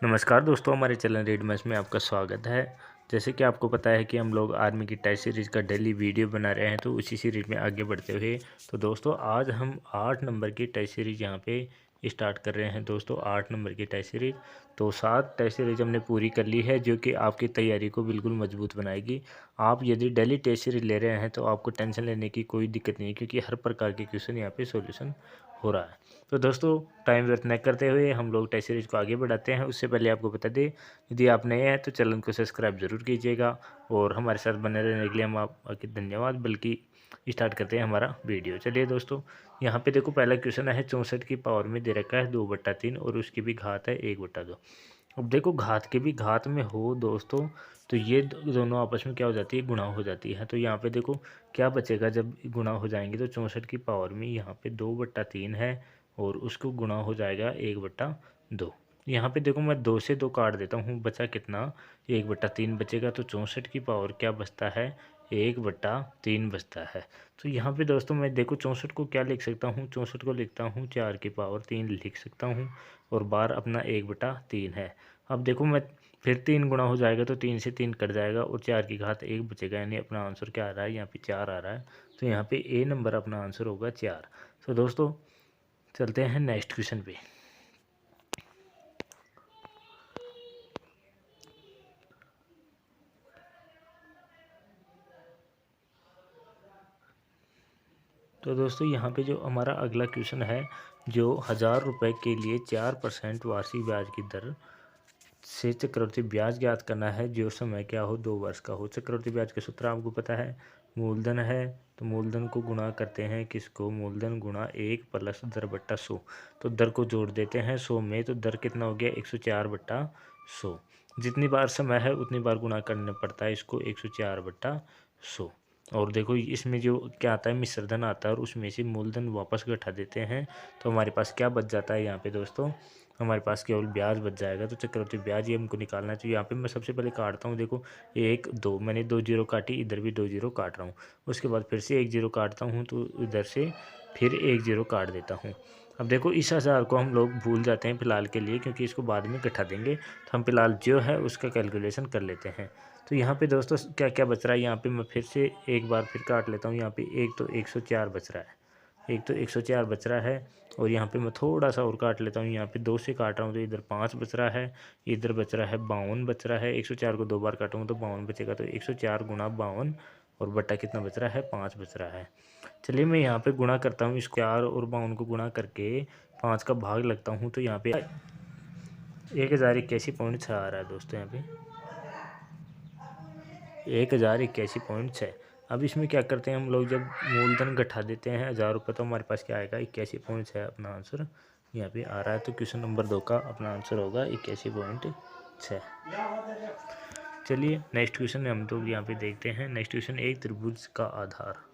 नमस्कार दोस्तों, हमारे चैनल रीड मैथ्स में आपका स्वागत है। जैसे कि आपको पता है कि हम लोग आर्मी की टेस्ट सीरीज़ का डेली वीडियो बना रहे हैं, तो उसी सीरीज़ में आगे बढ़ते हुए तो दोस्तों आज हम 8 नंबर की टेस्ट सीरीज़ यहाँ पे स्टार्ट कर रहे हैं। दोस्तों 8 नंबर की टेस्ट सीरीज़, तो 7 टेस्ट सीरीज़ हमने पूरी कर ली है, जो कि आपकी तैयारी को बिल्कुल मजबूत बनाएगी। आप यदि डेली टेस्ट सीरीज़ ले रहे हैं तो आपको टेंशन लेने की कोई दिक्कत नहीं है, क्योंकि हर प्रकार के क्वेश्चन यहाँ पे सॉल्यूशन हो रहा है। तो दोस्तों टाइम व्यर्थ न करते हुए हम लोग टेस्ट सीरीज़ को आगे बढ़ाते हैं। उससे पहले आपको बता दें, यदि आप नए हैं तो चैनल को सब्सक्राइब जरूर कीजिएगा और हमारे साथ बने रहने के लिए हम आपके धन्यवाद। बल्कि स्टार्ट करते हैं हमारा वीडियो। चलिए दोस्तों, यहाँ पे देखो पहला क्वेश्चन है 64 की पावर में दे रखा है 2/3 और उसकी भी घात है 1/2। अब देखो घात के भी घात में हो दोस्तों, तो ये दोनों आपस में क्या हो जाती है, गुणा हो जाती है। तो यहाँ पे देखो क्या बचेगा, जब गुणा हो जाएंगे तो 64 की पावर में यहाँ पे 2/3 है और उसको गुणा हो जाएगा 1/2। यहाँ पे देखो मैं 2 से 2 काट देता हूँ, बचा कितना, 1/3 बचेगा। तो 64 की पावर क्या बचता है, 1/3 बचता है। तो यहाँ पे दोस्तों मैं देखो 64 को क्या लिख सकता हूँ, 64 को लिखता हूँ 4 की पावर 3 लिख सकता हूँ और बार अपना 1/3 है। अब देखो मैं फिर 3 गुणा हो जाएगा तो 3 से 3 कट जाएगा और 4 की घात 1 बचेगा, यानी अपना आंसर क्या आ रहा है, यहाँ पे 4 आ रहा है। तो यहाँ पे ए नंबर अपना आंसर होगा 4। तो दोस्तों चलते हैं नेक्स्ट क्वेश्चन पे। तो दोस्तों यहाँ पे जो हमारा अगला क्वेश्चन है, जो 1000 रुपये के लिए 4% वार्षिक ब्याज की दर से चक्रवृद्धि ब्याज ज्ञात करना है, जो समय क्या हो, 2 वर्ष का हो। चक्रवृद्धि ब्याज का सूत्र आपको पता है, मूलधन है तो मूलधन को गुणा करते हैं किसको, मूलधन गुणा 1 प्लस दर बट्टा 100। तो दर को जोड़ देते हैं 100 में, तो दर कितना हो गया, 104/100। जितनी बार समय है उतनी बार गुणा करना पड़ता है इसको, 104/100। और देखो इसमें जो क्या आता है, मिश्र धन आता है और उसमें से मूलधन वापस घटा देते हैं, तो हमारे पास क्या बच जाता है, यहाँ पे दोस्तों हमारे पास केवल ब्याज बच जाएगा। तो चक्रवृद्धि ब्याज ये हमको निकालना चाहिए। यहाँ पे मैं सबसे पहले काटता हूँ, देखो 1 2, मैंने 2 जीरो काटी, इधर भी 2 जीरो काट रहा हूँ। उसके बाद फिर से 1 जीरो काटता हूँ, तो इधर से फिर 1 जीरो काट देता हूँ। अब देखो इस 1000 को हम लोग भूल जाते हैं फिलहाल के लिए, क्योंकि इसको बाद में घटा देंगे। तो हम फिलहाल जो है उसका कैलकुलेशन कर लेते हैं। तो यहाँ पे दोस्तों क्या क्या बच रहा है, यहाँ पे मैं फिर से एक बार फिर काट लेता हूँ। यहाँ पे एक तो 104 बच रहा है, एक तो 104 बच रहा है। और यहाँ पे मैं थोड़ा सा और काट लेता हूँ, यहाँ पे 2 से काट रहा हूँ तो इधर 5 बच रहा है, इधर बच रहा है 52 बच रहा है। 104 को 2 बार काटूँगा तो 52 बचेगा। तो 104 गुणा 52 और बट्टा कितना बच रहा है, 5 बच रहा है। चलिए मैं यहाँ पे गुणा करता हूँ, इसको 4 और 52 को गुणा करके 5 का भाग लगता हूँ, तो यहाँ पे 1081.6 आ रहा है दोस्तों। यहाँ पे 1081.6। अब इसमें क्या करते हैं हम लोग, जब मूलधन घटा देते हैं 1000 रुपये, तो हमारे पास क्या आएगा, 81.6 अपना आंसर यहाँ पे आ रहा है। तो क्वेश्चन नंबर 2 का अपना आंसर होगा 81.6। चलिए नेक्स्ट क्वेश्चन हम लोग यहाँ पे देखते हैं। नेक्स्ट क्वेश्चन, एक त्रिभुज का आधार।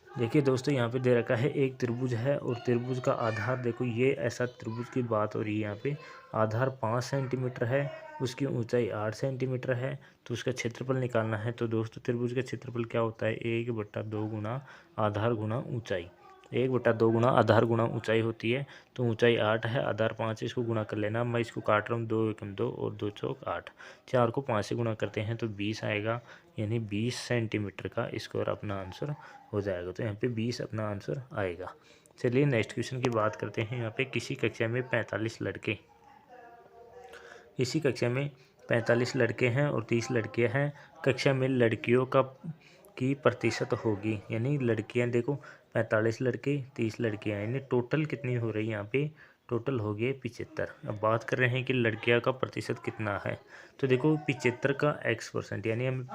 देखिए दोस्तों यहाँ पे दे रखा है एक त्रिभुज है और त्रिभुज का आधार, देखो ये ऐसा त्रिभुज की बात हो रही है। यहाँ पे आधार 5 सेंटीमीटर है, उसकी ऊंचाई 8 सेंटीमीटर है, तो उसका क्षेत्रफल निकालना है। तो दोस्तों त्रिभुज का क्षेत्रफल क्या होता है, 1/2 गुना आधार गुना ऊंचाई। 1/2 गुना आधार गुना ऊंचाई होती है। तो ऊंचाई 8 है, आधार 5 है, इसको गुना कर लेना। मैं इसको काट रहा हूँ, 2 एकम 2 और 2 चौक 8। 4 को 5 से गुना करते हैं तो 20 आएगा, यानी 20 सेंटीमीटर का स्क्वायर अपना आंसर हो जाएगा। तो यहाँ पे 20 अपना आंसर आएगा। चलिए नेक्स्ट क्वेश्चन की बात करते हैं। यहाँ पे किसी कक्षा में 45 लड़के, इसी कक्षा में 45 लड़के हैं और 30 लड़कियां हैं। कक्षा में लड़कियों का की प्रतिशत होगी, यानी लड़कियां देखो 45 लड़के 30 लड़कियां, यानी टोटल कितनी हो रही है, यहाँ पे टोटल हो गए 75। अब बात कर रहे हैं कि लड़कियां का प्रतिशत कितना है। तो देखो 75 का x%, यानी हम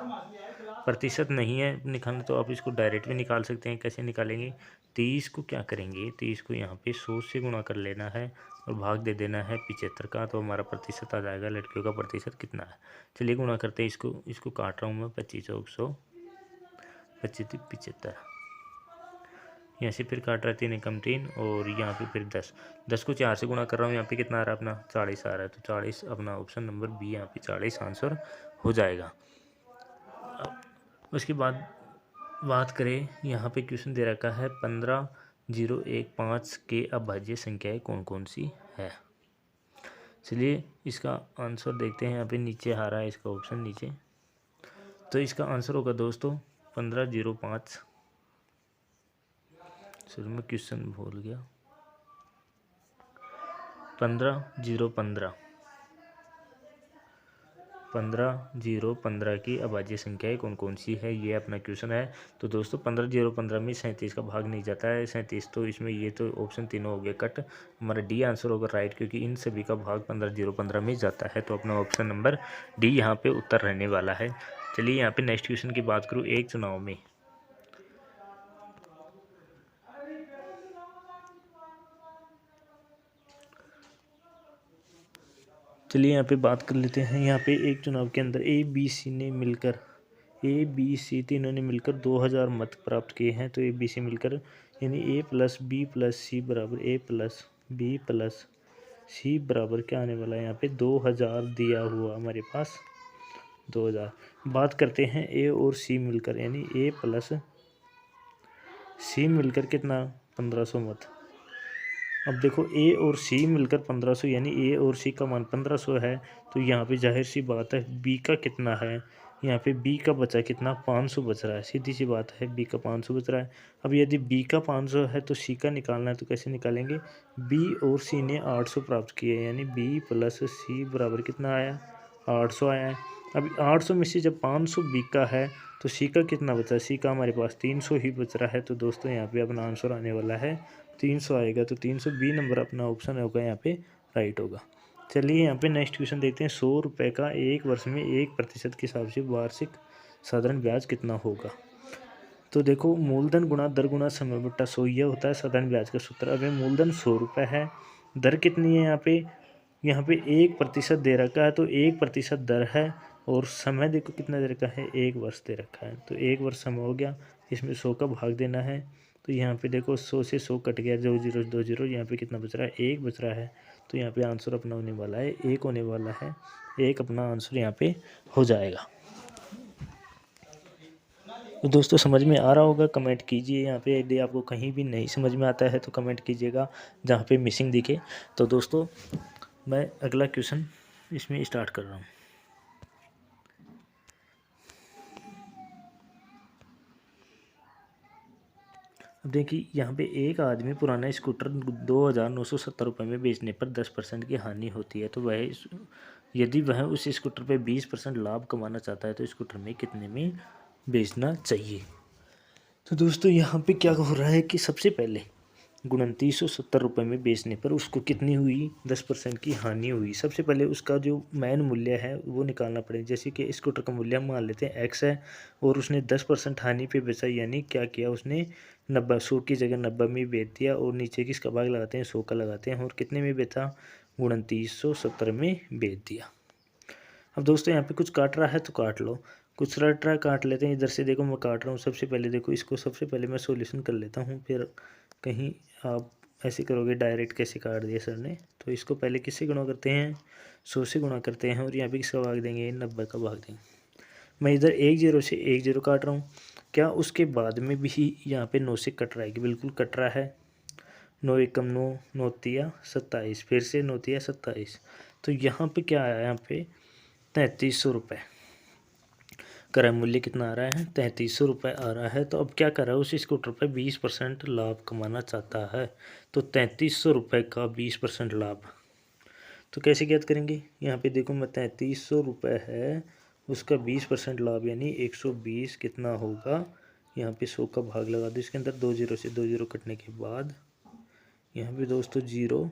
प्रतिशत नहीं है निकालना, तो आप इसको डायरेक्ट भी निकाल सकते हैं। कैसे निकालेंगे, 30 को क्या करेंगे, 30 को यहाँ पे 100 से गुणा कर लेना है और भाग दे देना है 75 का, तो हमारा प्रतिशत आ जाएगा लड़कियों का प्रतिशत कितना है। चलिए गुणा करते हैं इसको, इसको काट रहा हूँ मैं, 25 और 100, 25 75। यहाँ से फिर काट रहा है 3 एकम 3 और यहाँ पे फिर 10, 10 को 4 से गुणा कर रहा हूँ, यहाँ पे कितना आ रहा है अपना 40 आ रहा है। तो 40 अपना ऑप्शन नंबर बी, यहाँ पे 40 आंसर हो जाएगा। उसके बाद बात करें, यहाँ पे क्वेश्चन दे रखा है 15,015 के अभाज्य संख्याएं कौन कौन सी है। चलिए इसका आंसर देखते हैं। यहाँ पे नीचे आ रहा है इसका ऑप्शन नीचे, तो इसका आंसर होगा दोस्तों 1505। सर मैं क्वेश्चन भूल गया, 15,015। 15,015 की अभाज्य संख्याएँ कौन कौन सी है, ये अपना क्वेश्चन है। तो दोस्तों 15,015 में 37 का भाग नहीं जाता है। 37 तो इसमें ये तो ऑप्शन तीनों हो गए कट। हमारा डी आंसर होगा राइट, क्योंकि इन सभी का भाग 15,015 में जाता है। तो अपना ऑप्शन नंबर डी यहाँ पे उत्तर रहने वाला है। चलिए यहाँ पे नेक्स्ट क्वेश्चन की बात करूँ। एक चुनाव में चलिए यहाँ पे बात कर लेते हैं। यहाँ पे एक चुनाव के अंदर ए बी सी तीनों ने मिलकर 2000 मत प्राप्त किए हैं। तो ए बी सी मिलकर यानी ए प्लस बी प्लस सी बराबर ए प्लस बी प्लस सी बराबर क्या आने वाला है, यहाँ पे 2000 दिया हुआ हमारे पास 2000। बात करते हैं ए और सी मिलकर, यानी ए प्लस सी मिलकर कितना 1500 मत। अब देखो ए और सी मिलकर 1500, यानी ए और सी का मान 1500 है। तो यहाँ पे जाहिर सी बात है बी का कितना है, यहाँ पे बी का बचा कितना 500 बच रहा है। सीधी सी बात है बी का 500 बच रहा है। अब यदि बी का 500 है तो सी का निकालना है, तो कैसे निकालेंगे। बी और सी ने 800 प्राप्त किए, यानी बी प्लस सी बराबर कितना आया 800 आया है। अब 800 में से जब 500 बी का है तो सी का कितना बचा, सी का हमारे पास 300 ही बच रहा है। तो दोस्तों यहाँ पे अपना आंसर आने वाला है 300 आएगा। तो 300 बी नंबर अपना ऑप्शन होगा यहाँ पे राइट होगा। चलिए यहाँ पे नेक्स्ट क्वेश्चन देखते हैं। 100 रुपये का एक वर्ष में 1% के हिसाब से वार्षिक साधारण ब्याज कितना होगा। तो देखो मूलधन गुणा दर गुणा समय बट्टा 100 यह होता है साधारण ब्याज का सूत्र। अब मूलधन 100 रुपये है, दर कितनी है यहाँ पे 1% दे रखा है, तो 1% दर है। और समय देखो कितना दे रखा है 1 वर्ष दे रखा है, तो 1 वर्ष समय हो गया। इसमें 100 का भाग देना है, तो यहाँ पे देखो 100 से 100 कट गया, 2 जीरो 2 जीरो, यहाँ पे कितना बच रहा है 1 बच रहा है। तो यहाँ पे आंसर अपना होने वाला है 1 होने वाला है। 1 अपना आंसर यहाँ पे हो जाएगा। तो दोस्तों समझ में आ रहा होगा, कमेंट कीजिए। यहाँ पे यदि आपको कहीं भी नहीं समझ में आता है तो कमेंट कीजिएगा जहाँ पे मिसिंग दिखे। तो दोस्तों मैं अगला क्वेश्चन इसमें स्टार्ट कर रहा हूँ। अब देखिए यहाँ पे एक आदमी पुराना स्कूटर 2,970 रुपये में बेचने पर 10% की हानि होती है। तो वह यदि वह उस स्कूटर पे 20% लाभ कमाना चाहता है तो स्कूटर में कितने में बेचना चाहिए। तो दोस्तों यहाँ पे क्या हो रहा है कि सबसे पहले 2,970 रुपये में बेचने पर उसको कितनी हुई 10% की हानि हुई। सबसे पहले उसका जो मैन मूल्य है वो निकालना पड़ेगा। जैसे कि स्कूटर का मूल्य हम मान लेते हैं एक्स है और उसने 10% हानि पे बेचा, यानी क्या किया उसने 90 100 की जगह 90 में बेच दिया और नीचे किसका भाग लगाते हैं 100 का लगाते हैं, और कितने में बेचा 2,970 में बेच दिया। अब दोस्तों यहाँ पे कुछ काट रहा है तो काट लो, कुछ रट रहा है काट लेते हैं। इधर से देखो मैं काट रहा हूँ। सबसे पहले देखो इसको, सबसे पहले मैं सॉल्यूशन कर लेता हूँ, फिर कहीं आप ऐसे करोगे डायरेक्ट कैसे काट दिया सर ने। तो इसको पहले किससे गुणा करते हैं 100 से गुणा करते हैं, और यहाँ पे किसका भाग देंगे 90 का भाग देंगे। मैं इधर 1 0 से 1 0 काट रहा हूँ। क्या उसके बाद में भी यहाँ पे 9 से कट रहा है कि बिल्कुल कट रहा है। 9 एकम 9, 9 तिया 27, फिर से 9 तिया 27। तो यहाँ पे क्या आया, यहाँ पे 3300 रुपये क्रय मूल्य कितना आ रहा है 3300 रुपये आ रहा है। तो अब क्या कर रहा है उस स्कूटर पर 20% लाभ कमाना चाहता है। तो 3300 रुपये का 20% लाभ तो कैसे ज्ञात करेंगे। यहाँ पे देखो मैं 3300 रुपये है, उसका 20% लाभ यानी 120 कितना होगा। यहाँ पे 100 का भाग लगा दो इसके अंदर, 2 जीरो से 2 जीरो कटने के बाद यहाँ पे दोस्तों 0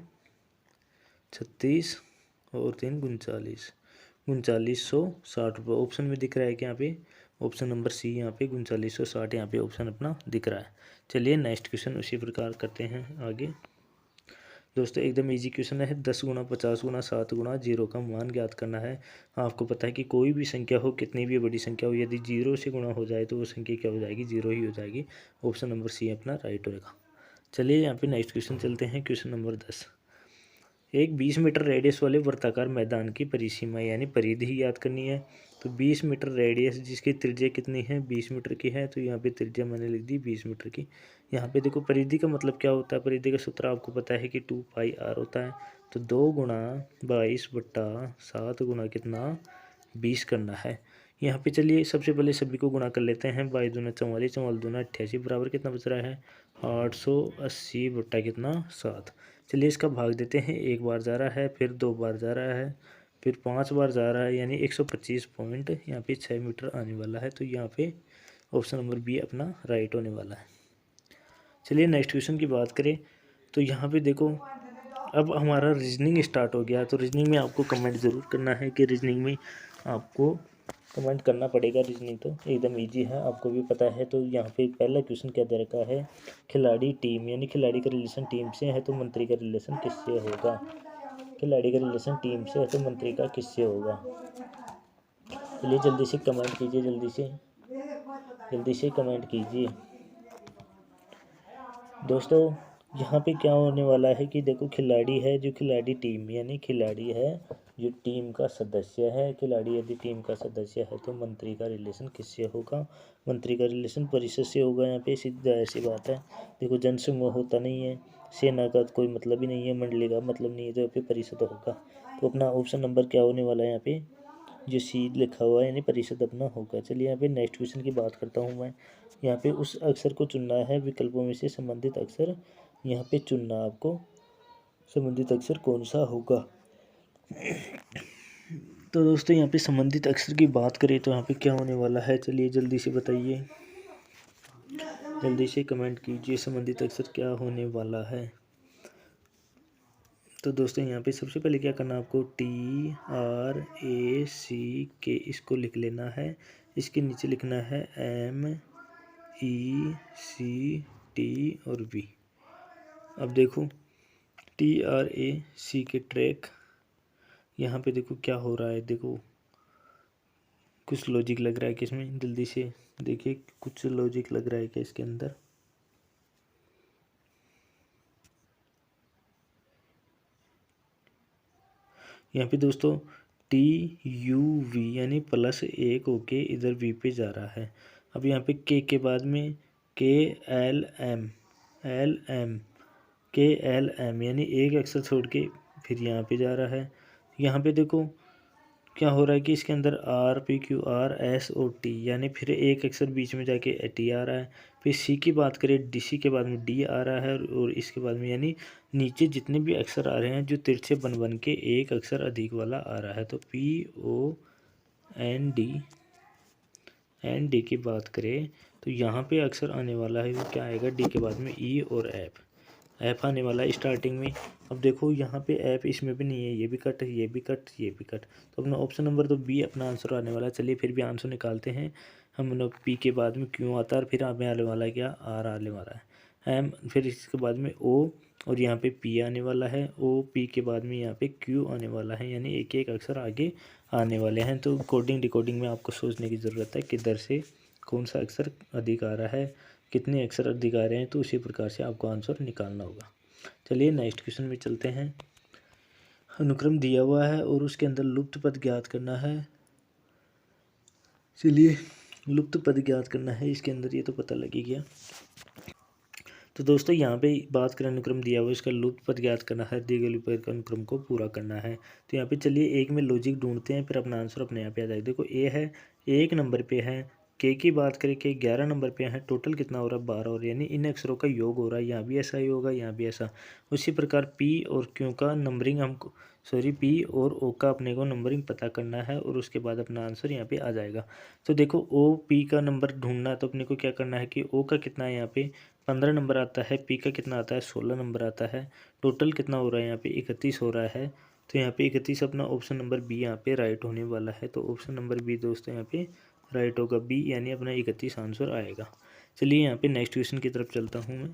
36 और 3 39, 3960 रुपये ऑप्शन में दिख रहा है कि यहाँ पे ऑप्शन नंबर सी यहाँ पे 3960 यहाँ पे ऑप्शन अपना दिख रहा है। चलिए नेक्स्ट क्वेश्चन उसी प्रकार करते हैं आगे। दोस्तों एकदम इजी क्वेश्चन है। 10 गुणा 50 गुणा 7 गुणा 0 का मान ज्ञात करना है। आपको पता है कि कोई भी संख्या हो, कितनी भी बड़ी संख्या हो, यदि 0 से गुणा हो जाए तो वो संख्या क्या हो जाएगी 0 ही हो जाएगी। ऑप्शन नंबर सी अपना राइट होगा। चलिए यहाँ पे नेक्स्ट क्वेश्चन चलते हैं। Question number 10। एक 20 मीटर रेडियस वाले वृत्ताकार मैदान की परिसीमा यानी परिधि ही याद करनी है। तो 20 मीटर रेडियस जिसकी त्रिज्या कितनी है 20 मीटर की है, तो यहाँ पे त्रिज्या मैंने लिख दी 20 मीटर की। यहाँ पे देखो परिधि का मतलब क्या होता है, परिधि का सूत्र आपको पता है कि 2 पाई r होता है। तो 2 × 22/7 गुना कितना 20 करना है। यहाँ पे चलिए सबसे पहले सभी को गुणा कर लेते हैं। 22×4 = 44, 44×2 = 88, बराबर कितना बच रहा है 880 बट्टा कितना 7। चलिए इसका भाग देते हैं। एक बार जा रहा है, फिर 2 बार जा रहा है, फिर 5 बार जा रहा है, यानी 125 पॉइंट यहाँ पे 6 मीटर आने वाला है। तो यहाँ पे ऑप्शन नंबर बी अपना राइट होने वाला है। चलिए नेक्स्ट क्वेश्चन की बात करें तो यहाँ पे देखो अब हमारा रीजनिंग स्टार्ट हो गया। तो रीजनिंग में आपको कमेंट ज़रूर करना है कि रीजनिंग में आपको कमेंट करना पड़ेगा। रीजनिंग तो एकदम इजी है, आपको भी पता है। तो यहाँ पे पहला क्वेश्चन क्या दे रखा है, खिलाड़ी टीम, यानी खिलाड़ी का रिलेशन टीम से है तो मंत्री का रिलेशन किससे होगा। खिलाड़ी का रिलेशन टीम से है तो मंत्री का किससे होगा। चलिए जल्दी से कमेंट कीजिए, जल्दी से कमेंट कीजिए दोस्तों। यहाँ पे क्या होने वाला है कि देखो खिलाड़ी है, जो खिलाड़ी टीम यानी खिलाड़ी है जो टीम का सदस्य है। खिलाड़ी यदि टीम का सदस्य है तो मंत्री का रिलेशन किससे होगा। मंत्री का रिलेशन परिषद से होगा। यहाँ पे सीधा ऐसी बात है। देखो जनसमूह होता नहीं है, सेना का कोई मतलब ही नहीं है, मंडली का मतलब नहीं है, तो यहाँ पे परिषद होगा। तो अपना ऑप्शन नंबर क्या होने वाला है, यहाँ पे जो सी लिखा हुआ है यानी परिषद अपना होगा। चलिए यहाँ पे नेक्स्ट क्वेश्चन की बात करता हूँ मैं। यहाँ पे उस अक्षर को चुनना है, विकल्पों में से संबंधित अक्षर यहाँ पे चुनना आपको, संबंधित अक्षर कौन सा होगा। तो दोस्तों यहाँ पे संबंधित अक्षर की बात करें तो यहाँ पे क्या होने वाला है, चलिए जल्दी से बताइए, जल्दी से कमेंट कीजिए संबंधित अक्षर क्या होने वाला है। तो दोस्तों यहाँ पे सबसे पहले क्या करना है आपको, TRACK इसको लिख लेना है। इसके नीचे लिखना है MECT और V। अब देखो TRACK ट्रैक, यहाँ पे देखो क्या हो रहा है। देखो कुछ लॉजिक लग रहा है कि इसमें, जल्दी से देखिए कुछ लॉजिक लग रहा है कि इसके अंदर। यहाँ पे दोस्तों TUV यानी +1 होके इधर V पे जा रहा है। अब यहाँ पे के बाद में KLM यानी एक अक्षर छोड़ के फिर यहाँ पे जा रहा है। यहाँ पे देखो क्या हो रहा है कि इसके अंदर RPQRSOT यानी फिर एक अक्षर बीच में जाके T आ रहा है। फिर C की बात करें, DC के बाद में D आ रहा है और इसके बाद में यानी नीचे जितने भी अक्षर आ रहे हैं जो तिरछे बन बन के एक अक्षर अधिक वाला आ रहा है। तो POND की बात करें तो यहाँ पे अक्षर आने वाला है वो क्या आएगा, D के बाद में E और F आने वाला है स्टार्टिंग में। अब देखो यहाँ पे F इसमें भी नहीं है, ये भी कट, ये भी कट, ये भी कट। तो अपना ऑप्शन नंबर तो B अपना आंसर आने वाला है। चलिए फिर भी आंसर निकालते हैं हम लोग। P के बाद में Q आता है और फिर हमें आने वाला है क्या, R आने वाला है, M, फिर इसके बाद में O और यहाँ पे P आने वाला है, P के बाद में यहाँ पे Q आने वाला है, यानी एक एक अक्षर आगे आने वाले हैं। तो कोडिंग डिकोडिंग में आपको सोचने की ज़रूरत है किधर से कौन सा अक्षर अधिक आ रहा है, कितने अक्षर अधिक आ रहे हैं, तो उसी प्रकार से आपको आंसर निकालना होगा। चलिए नेक्स्ट क्वेश्चन में चलते हैं। अनुक्रम दिया हुआ है और उसके अंदर लुप्त पद ज्ञात करना है। चलिए लुप्त पद ज्ञात करना है, इसके अंदर ये तो पता लग ही गया। तो दोस्तों यहाँ पे बात करें अनुक्रम दिया हुआ, इसका लुप्त पद ज्ञात करना है, दिए गए पद का अनुक्रम को पूरा करना है। तो यहाँ पे चलिए एक में लॉजिक ढूंढते हैं, फिर अपना आंसर अपने यहाँ पे आ जाएगा। देखो ए है 1 नंबर पे है, के की बात करें के 11 नंबर पे है, टोटल कितना हो रहा है 12 और यानी इन अक्षरों का योग हो रहा है। यहाँ भी ऐसा ही होगा, यहाँ भी ऐसा। उसी प्रकार पी और क्यू का नंबरिंग हमको, पी और ओ का अपने को नंबरिंग पता करना है और उसके बाद अपना आंसर यहाँ पे आ जाएगा। तो देखो ओ पी का नंबर ढूंढना है तो अपने को क्या करना है कि ओ का कितना है यहाँ पे 15 नंबर आता है, पी का कितना आता है 16 नंबर आता है, टोटल कितना हो रहा है यहाँ पे 31 हो रहा है। तो यहाँ पे 31 अपना ऑप्शन नंबर बी यहाँ पे राइट होने वाला है। तो ऑप्शन नंबर बी दोस्तों यहाँ पे राइट होगा, बी यानी अपना 31 आंसर आएगा। चलिए यहाँ पे नेक्स्ट क्वेश्चन की तरफ चलता हूँ मैं।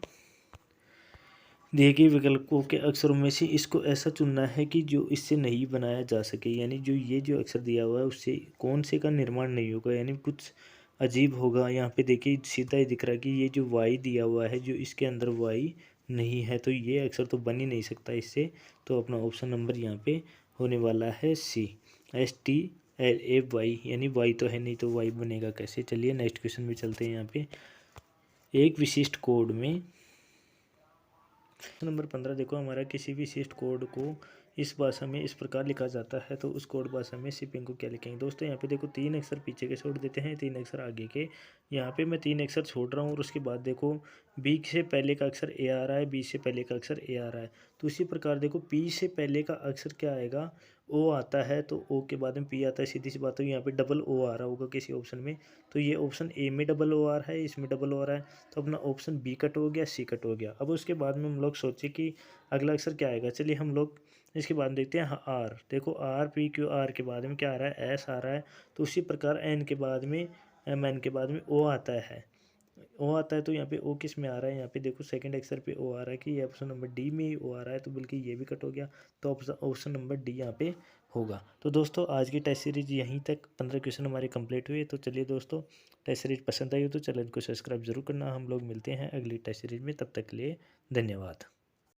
देखिए विकल्पों के अक्षरों में से इसको ऐसा चुनना है कि जो इससे नहीं बनाया जा सके, यानी जो ये जो अक्षर दिया हुआ है उससे कौन से का निर्माण नहीं होगा, यानी कुछ अजीब होगा। यहाँ पे देखिए सीधा ही दिख रहा है कि ये जो वाई दिया हुआ है जो इसके अंदर वाई नहीं है, तो ये अक्षर तो बन ही नहीं सकता इससे। तो अपना ऑप्शन नंबर यहाँ पे होने वाला है STLAY, यानी वाई तो है नहीं तो वाई बनेगा कैसे। चलिए नेक्स्ट क्वेश्चन में चलते हैं। यहाँ पे एक विशिष्ट कोड में नंबर 15 देखो हमारा, किसी विशिष्ट कोड को इस भाषा में इस प्रकार लिखा जाता है, तो उस कोड भाषा में शिपिंग को क्या लिखेंगे। दोस्तों यहाँ पे देखो 3 अक्षर पीछे के छोड़ देते हैं, 3 अक्षर आगे के। यहाँ पे मैं 3 अक्षर छोड़ रहा हूँ और उसके बाद देखो बी से पहले का अक्षर ए आ रहा है, बी से पहले का अक्षर ए आ रहा है। तो इसी प्रकार देखो पी से पहले का अक्षर क्या आएगा, ओ आता है, तो ओ के बाद में पी आता है। सीधी सी बात है, यहाँ पे डबल ओ आ रहा होगा किसी ऑप्शन में, तो ये ऑप्शन ए में डबल ओ आ रहा है, इसमें डबल ओ आ रहा है, तो अपना ऑप्शन बी कट हो गया, सी कट हो गया। अब उसके बाद में हम लोग सोचे कि अगला अक्षर क्या आएगा। चलिए हम लोग इसके बाद देखते हैं। हाँ, आर। देखो आर पी क्यू आर के बाद में क्या आ रहा है, एस आ रहा है। तो उसी प्रकार एन के बाद में, एम एन के बाद में ओ आता है। ओ आता है तो यहाँ पे ओ किस में आ रहा है, यहाँ पे देखो सेकंड अक्षर पे ओ आ रहा है कि ये ऑप्शन नंबर डी में ही ओ आ रहा है, तो बल्कि ये भी कट हो गया, तो ऑप्शन नंबर डी यहाँ पे होगा। तो दोस्तों आज की टेस्ट सीरीज यहीं तक 15 क्वेश्चन हमारे कंप्लीट हुए। तो चलिए दोस्तों, टेस्ट सीरीज पसंद आई हो तो चैनल को सब्सक्राइब जरूर करना। हम लोग मिलते हैं अगली टेस्ट सीरीज में, तब तक के लिए धन्यवाद।